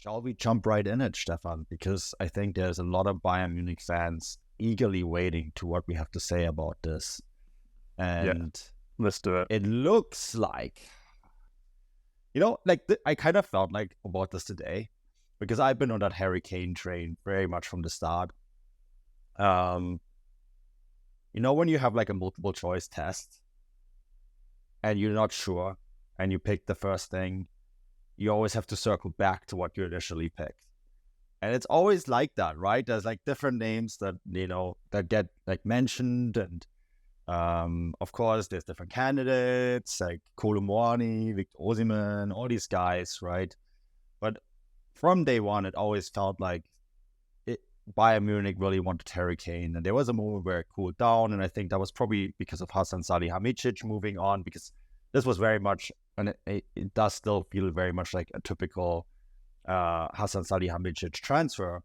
Shall we jump right in it, Stefan? Because I think there's a lot of Bayern Munich fans eagerly waiting to what we have to say about this. And let's do it. It looks like, I kind of felt like about this today because I've been on that Harry Kane train very much from the start. When you have like a multiple choice test and you're not sure and you pick the first thing, you always have to circle back to what you initially picked. And it's always like that, right? There's like different names that, that get like mentioned. And of course, there's different candidates like Kolomwani, Victor Osimhen, all these guys, right? But from day one, it always felt like Bayern Munich really wanted Harry Kane. And there was a moment where it cooled down. And I think that was probably because of Hasan Salihamidzic moving on, because this was very much, and it does still feel very much like a typical Hasan Salihamidzic transfer,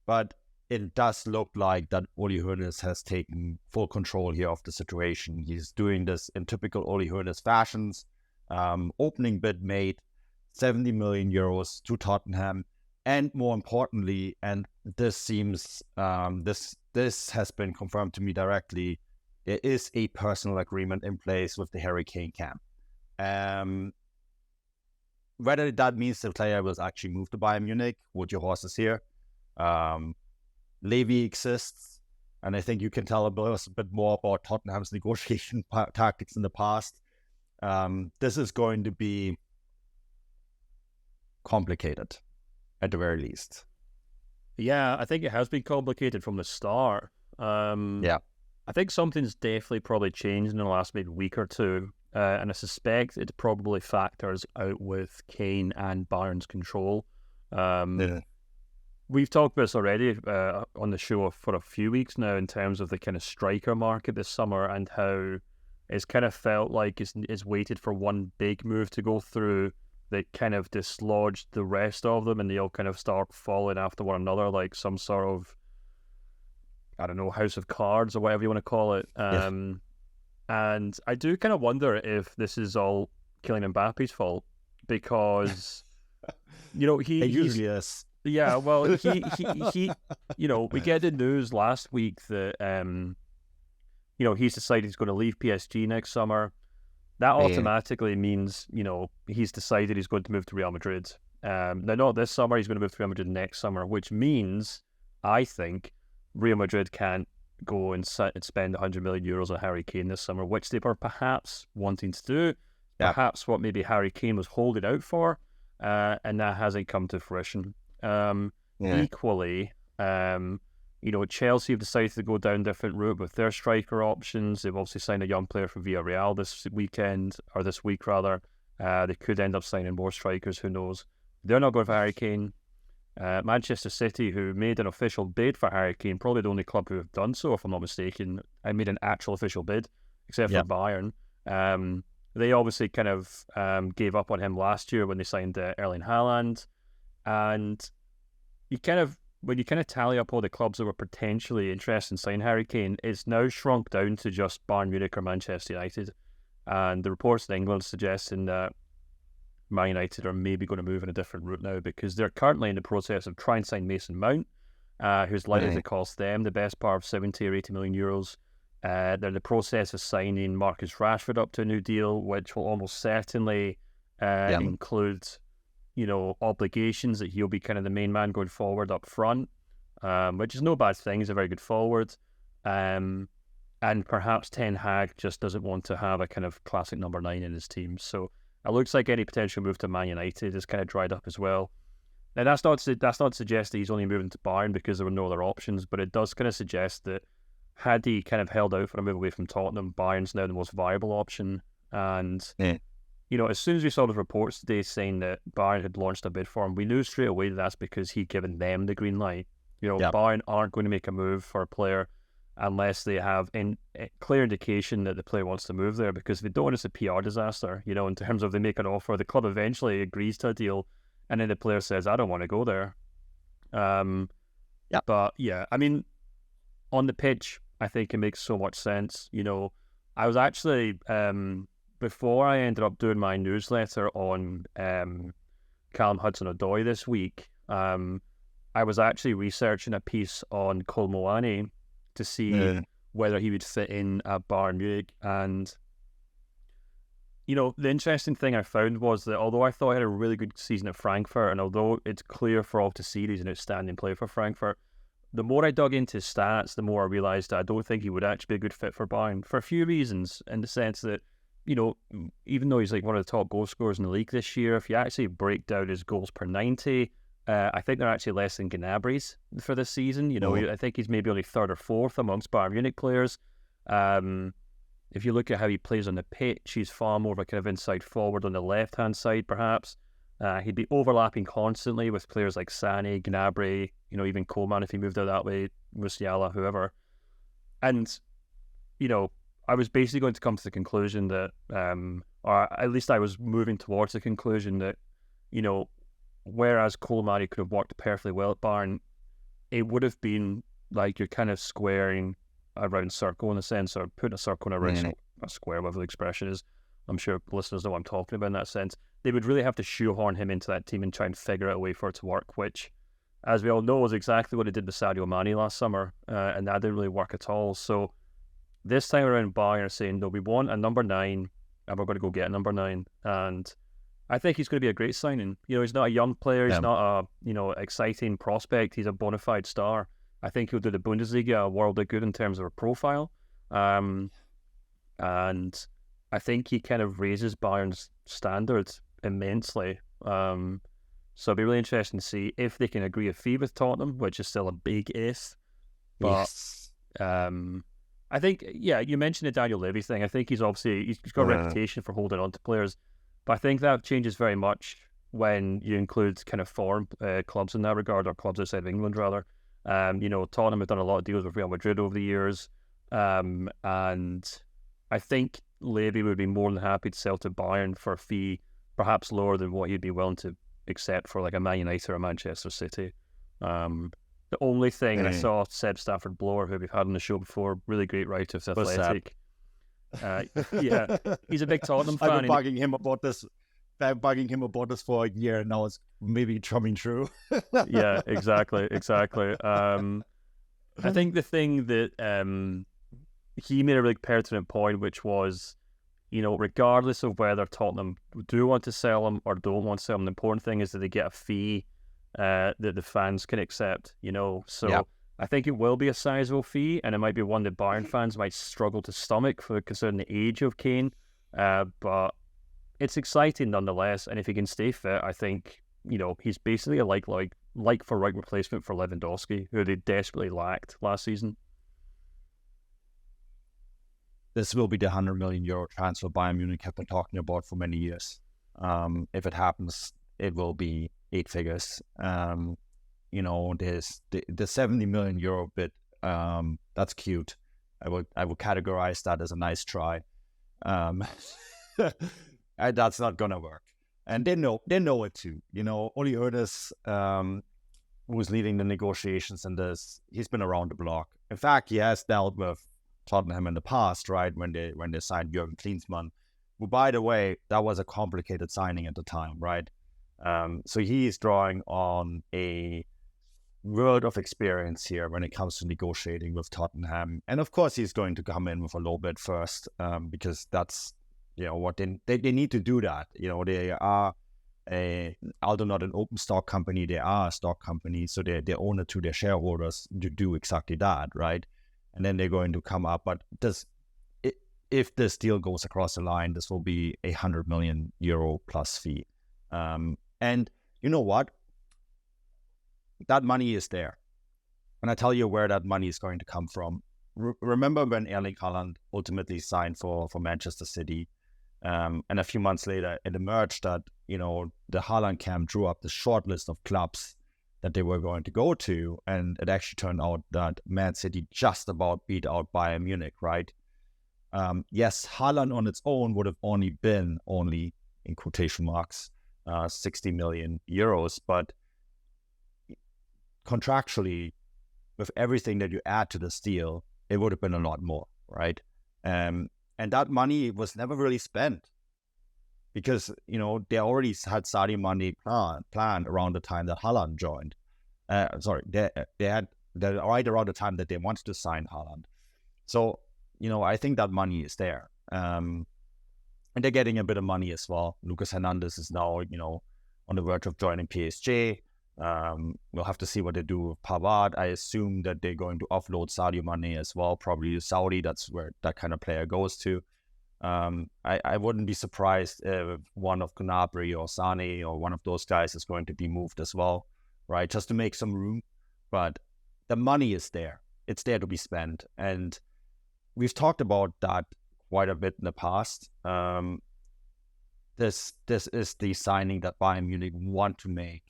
but it does look like that Uli Hoeneß has taken full control here of the situation. He's doing this in typical Uli Hoeneß fashions. Opening bid made, 70 million euros to Tottenham, and more importantly, and this seems this has been confirmed to me directly, there is a personal agreement in place with the Harry Kane camp. Whether that means the player will actually move to Bayern Munich, would your horses here? Levy exists, and I think you can tell a bit more about Tottenham's negotiation tactics in the past. This is going to be complicated, at the very least. Yeah, I think it has been complicated from the start. I think something's definitely probably changed in the last maybe week or two. And I suspect it probably factors out with Kane and Bayern's control. We've talked about this already on the show for a few weeks now in terms of the kind of striker market this summer and how it's kind of felt like it's waited for one big move to go through that kind of dislodged the rest of them, and they all kind of start falling after one another like some sort of, I don't know, house of cards or whatever you want to call it. And I do kind of wonder if this is all Kylian Mbappe's fault, because, he usually is. Yeah, well, he we get the news last week that, he's decided he's going to leave PSG next summer. That automatically means, he's decided he's going to move to Real Madrid. Now, not this summer, he's going to move to Real Madrid next summer, which means, I think, Real Madrid can't go and spend 100 million euros on Harry Kane this summer, which they were perhaps wanting to do, perhaps what maybe Harry Kane was holding out for, and that hasn't come to fruition. Equally, Chelsea have decided to go down a different route with their striker options. They've obviously signed a young player from Villarreal this week rather. They could end up signing more strikers, who knows. They're not going for Harry Kane. Manchester City, who made an official bid for Harry Kane, probably the only club who have done so, if I'm not mistaken. I made an actual official bid, except for Bayern. They obviously kind of gave up on him last year when they signed Erling Haaland. And when you tally up all the clubs that were potentially interested in signing Harry Kane, it's now shrunk down to just Bayern Munich or Manchester United. And the reports in England suggesting that Man United are maybe going to move in a different route now, because they're currently in the process of trying to sign Mason Mount, who's likely to cost them the best part of 70 or 80 million euros. They're in the process of signing Marcus Rashford up to a new deal, which will almost certainly include, obligations that he'll be kind of the main man going forward up front, which is no bad thing. He's a very good forward. And perhaps Ten Hag just doesn't want to have a kind of classic number 9 in his team. So it looks like any potential move to Man United is kind of dried up as well. Now, that's not to suggest that he's only moving to Bayern because there were no other options, but it does kind of suggest that had he kind of held out for a move away from Tottenham, Bayern's now the most viable option. And, as soon as we saw the reports today saying that Bayern had launched a bid for him, we knew straight away that that's because he'd given them the green light. Bayern aren't going to make a move for a player unless they have a clear indication that the player wants to move there, because they don't want it to be a PR disaster, in terms of they make an offer, the club eventually agrees to a deal, and then the player says, I don't want to go there. But yeah, I mean, on the pitch, I think it makes so much sense. I was actually, before I ended up doing my newsletter on Callum Hudson-Odoi this week, I was actually researching a piece on Kolo Muani to see whether he would fit in at Bayern Munich. And, the interesting thing I found was that although I thought he had a really good season at Frankfurt, and although it's clear for all to see he's an outstanding player for Frankfurt, the more I dug into his stats, the more I realised that I don't think he would actually be a good fit for Bayern for a few reasons, in the sense that, even though he's like one of the top goal scorers in the league this year, if you actually break down his goals per 90, I think they're actually less than Gnabry's for this season. I think he's maybe only third or fourth amongst Bayern Munich players. If you look at how he plays on the pitch, he's far more of a kind of inside forward on the left-hand side, perhaps. He'd be overlapping constantly with players like Sané, Gnabry, even Coman if he moved out that way, Musiala, whoever. And, I was basically going to come to the conclusion that, or at least I was moving towards the conclusion that, whereas Kolo Muani could have worked perfectly well at Bayern, it would have been like you're kind of squaring a round circle in a sense, or putting a circle in a round a square, whatever the expression is. I'm sure listeners know what I'm talking about in that sense. They would really have to shoehorn him into that team and try and figure out a way for it to work, which, as we all know, is exactly what he did with Sadio Mane last summer, and that didn't really work at all. So this time around, Bayern are saying, no, we want a number 9, and we're going to go get a number 9. And I think he's going to be a great signing. He's not a young player. He's not a, exciting prospect. He's a bona fide star. I think he'll do the Bundesliga a world of good in terms of a profile. And I think he kind of raises Bayern's standards immensely. So it'll be really interesting to see if they can agree a fee with Tottenham, which is still a big if. But Yes. I think, you mentioned the Daniel Levy thing. I think he's got a reputation for holding on to players. But I think that changes very much when you include kind of foreign clubs in that regard, or clubs outside of England, rather. Tottenham have done a lot of deals with Real Madrid over the years. And I think Levy would be more than happy to sell to Bayern for a fee perhaps lower than what he'd be willing to accept for like a Man United or a Manchester City. The only thing, and I saw Seb Stafford Blower, who we've had on the show before, really great writer for The Athletic. He's a big Tottenham fan. I've been bugging him about this for a year, and now it's maybe coming true. Yeah, exactly. I think the thing that he made a really pertinent point, which was, regardless of whether Tottenham do want to sell him or don't want to sell him, the important thing is that they get a fee that the fans can accept. So I think it will be a sizable fee, and it might be one that Bayern fans might struggle to stomach considering the age of Kane. But it's exciting nonetheless, and if he can stay fit, I think he's basically a like for right replacement for Lewandowski, who they desperately lacked last season. This will be the €100 million transfer Bayern Munich have been talking about for many years. If it happens, it will be 8 figures. There's the €70 million bit. That's cute. I would categorize that as a nice try. That's not gonna work, and they know it too. Uli Hoeneß, who's leading the negotiations in this, he's been around the block. In fact, he has dealt with Tottenham in the past, right? When they signed Jürgen Klinsmann, who, by the way, that was a complicated signing at the time, right? So he is drawing on a world of experience here when it comes to negotiating with Tottenham, and of course he's going to come in with a low bid first, because that's what they need to do that. They are although not an open stock company, they are a stock company, so they own it to their shareholders to do exactly that, right? And then they're going to come up. But if this deal goes across the line, this will be a €100 million plus fee. And you know what? That money is there. And I tell you where that money is going to come from. Remember when Erling Haaland ultimately signed for Manchester City? And a few months later, it emerged that, the Haaland camp drew up the short list of clubs that they were going to go to. And it actually turned out that Man City just about beat out Bayern Munich, right? Yes, Haaland on its own would have only been, in quotation marks, €60 million. But contractually, with everything that you add to this deal, it would have been a lot more, right? And that money was never really spent. because they already had Sadio Mane planned around the time that Haaland joined. They had that right around the time that they wanted to sign Haaland. So I think that money is there, and they're getting a bit of money as well. Lucas Hernandez is now on the verge of joining PSG. We'll have to see what they do with Pavard. I assume that they're going to offload Sadio Mane as well, probably to Saudi. That's where that kind of player goes to. I wouldn't be surprised if one of Gnabry or Sane or one of those guys is going to be moved as well, right? Just to make some room. But the money is there. It's there to be spent. And we've talked about that quite a bit in the past. This is the signing that Bayern Munich want to make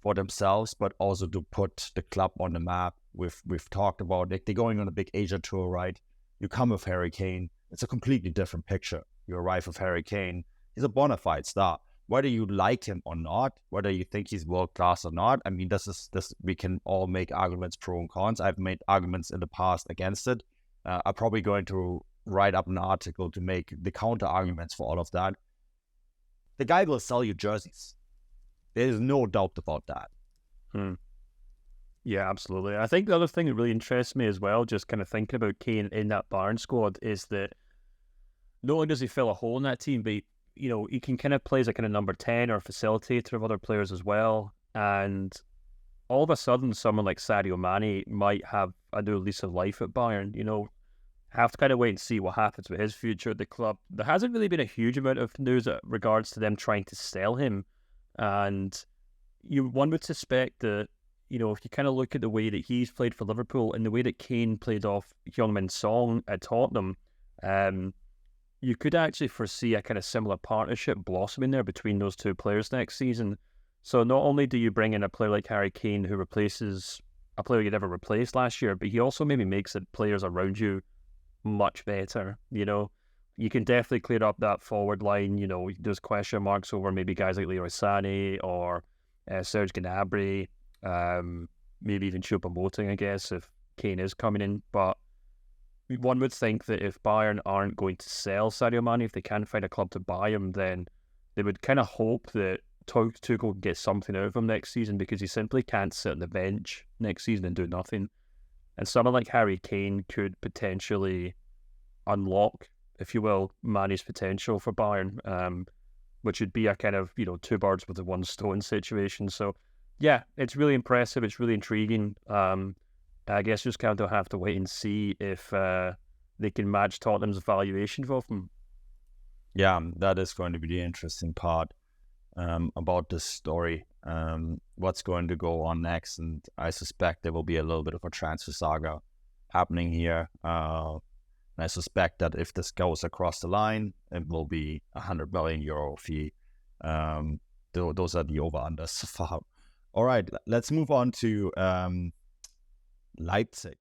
for themselves, but also to put the club on the map. We've talked about it. They're going on a big Asia tour, right? You come with Harry Kane. It's a completely different picture. You arrive with Harry Kane. He's a bona fide star. Whether you like him or not, whether you think he's world class or not, I mean, this we can all make arguments pro and cons. I've made arguments in the past against it. I'm probably going to write up an article to make the counter arguments for all of that. The guy will sell you jerseys. There's no doubt about that. Yeah, absolutely. I think the other thing that really interests me as well, just kind of thinking about Kane in that Bayern squad, is that not only does he fill a hole in that team, but he can kind of play as a kind of number 10 or facilitator of other players as well. And all of a sudden, someone like Sadio Mane might have a new lease of life at Bayern. Have to kind of wait and see what happens with his future at the club. There hasn't really been a huge amount of news in regards to them trying to sell him. And one would suspect that, if you kind of look at the way that he's played for Liverpool and the way that Kane played off Heung-min Son at Tottenham, you could actually foresee a kind of similar partnership blossoming there between those two players next season. So not only do you bring in a player like Harry Kane who replaces a player you never replaced last year, but he also maybe makes the players around you much better. You can definitely clear up that forward line. There's question marks over maybe guys like Leroy Sané or Serge Gnabry, maybe even Choupo-Moting, I guess, if Kane is coming in. But one would think that if Bayern aren't going to sell Sadio Mane, if they can find a club to buy him, then they would kind of hope that Tuchel can get something out of him next season, because he simply can't sit on the bench next season and do nothing. And someone like Harry Kane could potentially unlock, if you will, Mane's potential for Bayern, which would be a kind of, two birds with the one stone situation. So, yeah, it's really impressive. It's really intriguing. I guess just kind of have to wait and see if they can match Tottenham's valuation of him. Yeah, that is going to be the interesting part about this story. What's going to go on next, and I suspect there will be a little bit of a transfer saga happening here. And I suspect that if this goes across the line, it will be €100 million fee. Those are the over-unders so far. All right, let's move on to Leipzig.